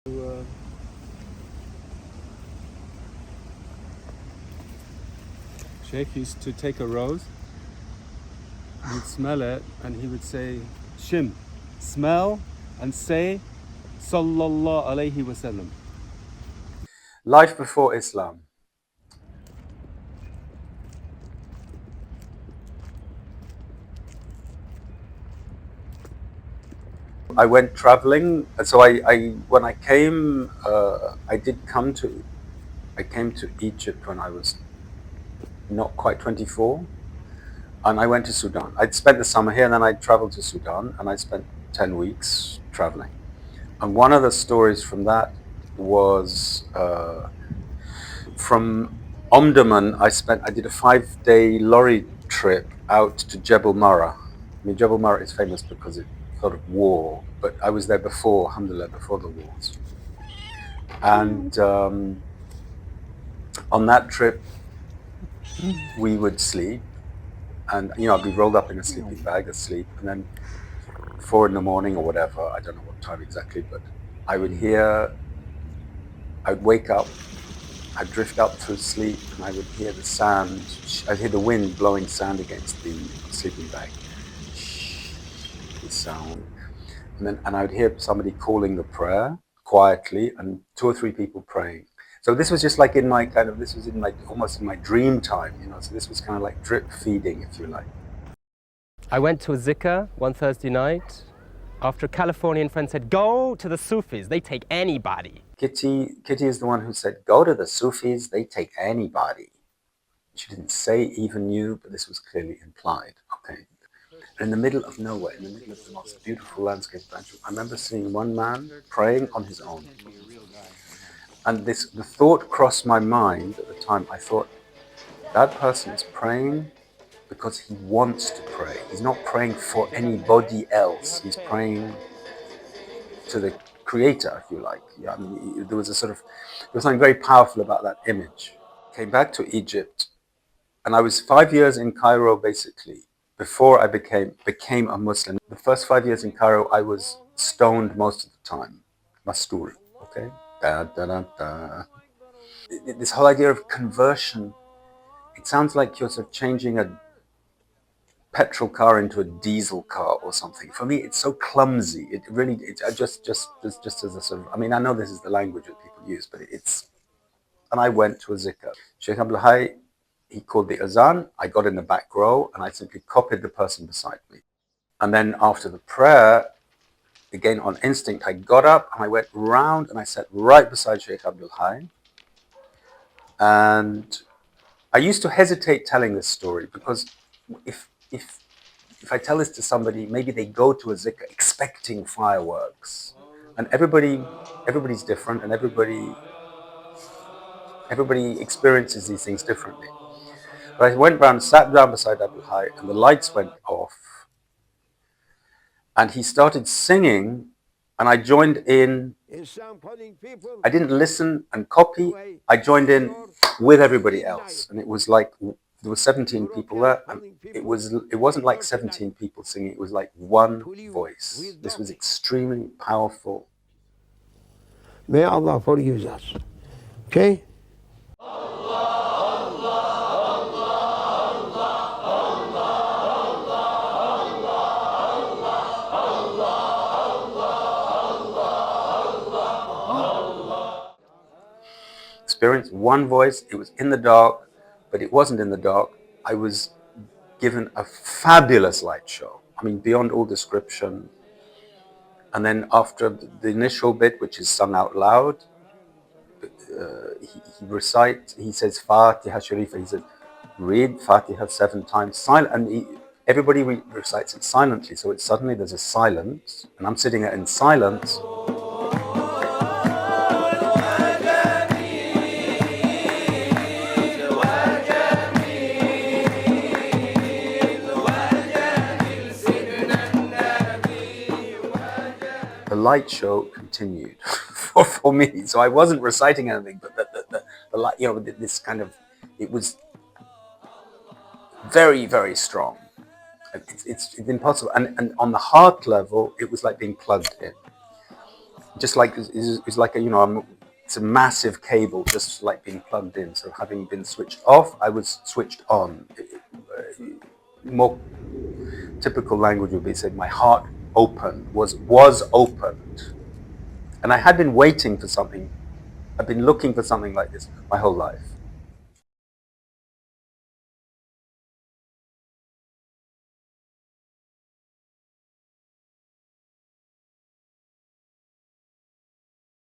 Sheikh used to take a rose, he'd smell it, and he would say, Shim, smell and say, Sallallahu Alaihi Wasallam. Life before Islam. I went traveling, so when I came, I came to Egypt when I was not quite 24, and I went to Sudan. I'd spent the summer here, and then I traveled to Sudan, and I spent 10 weeks traveling. And one of the stories from that was from Omdurman. I did a 5-day lorry trip out to Jebel Mara. I mean, Jebel Mara is famous because it sort of war, but I was there before, alhamdulillah, before the wars. And on that trip, we would sleep, and I'd be rolled up in a sleeping bag asleep, and then 4 a.m. or whatever, I don't know what time exactly, but I'd wake up, I'd drift up to sleep, and I would hear the sand, I'd hear the wind blowing sand against the sleeping bag. The sound. And I would hear somebody calling the prayer quietly, and 2 or 3 people praying. So this was just like almost in my dream time, so this was kind of like drip feeding, if you like. I went to a zikr one Thursday night after a Californian friend said, go to the Sufis, they take anybody. Kitty is the one who said, go to the Sufis, they take anybody. She didn't say even you, but this was clearly implied. Okay. In the middle of nowhere, in the middle of the most beautiful landscape, I remember seeing one man praying on his own. And the thought crossed my mind at the time. I thought, that person is praying because he wants to pray. He's not praying for anybody else. He's praying to the Creator, if you like. Yeah, I mean, there was something very powerful about that image. Came back to Egypt, and I was 5 years in Cairo, basically, before I became a Muslim. The first 5 years in Cairo, I was stoned most of the time. Mastur, okay? Da, da, da, da. This whole idea of conversion, it sounds like you're sort of changing a petrol car into a diesel car or something. For me, it's so clumsy. It really, just as a sort of, I mean, I know this is the language that people use, but and I went to a zikr. Sheikh Abdul Hayy, he called the azan. I got in the back row, and I simply copied the person beside me. And then after the prayer, again on instinct, I got up and I went round and I sat right beside Sheikh Abdul Hayy. And I used to hesitate telling this story because if I tell this to somebody, maybe they go to a zikr expecting fireworks, and everybody's different, and everybody experiences these things differently. But I went round, sat down beside Abdul Hayy, and the lights went off, and he started singing, and I joined in. I didn't listen and copy. I joined in with everybody else, and it was like there were 17 people there, and it wasn't like 17 people singing. It was like one voice. This was extremely powerful. May Allah forgive us. Okay? Experience one voice. It was in the dark, but it wasn't in the dark. I was given a fabulous light show. I mean, beyond all description. And then after the initial bit, which is sung out loud, he says Fatiha Sharifa. He said, read Fatiha 7 times, silent, and everybody recites it silently. So suddenly there's a silence, and I'm sitting there in silence. The light show continued for me, so I wasn't reciting anything, but the light, this kind of, it was very, very strong. It's impossible, and on the heart level, it was like being plugged in. just like it's like a, you know, it's a massive cable just like being plugged in. So having been switched off, I was switched on. More typical language would be said my heart opened, was opened, and I had been waiting for something. I've been looking for something like this my whole life.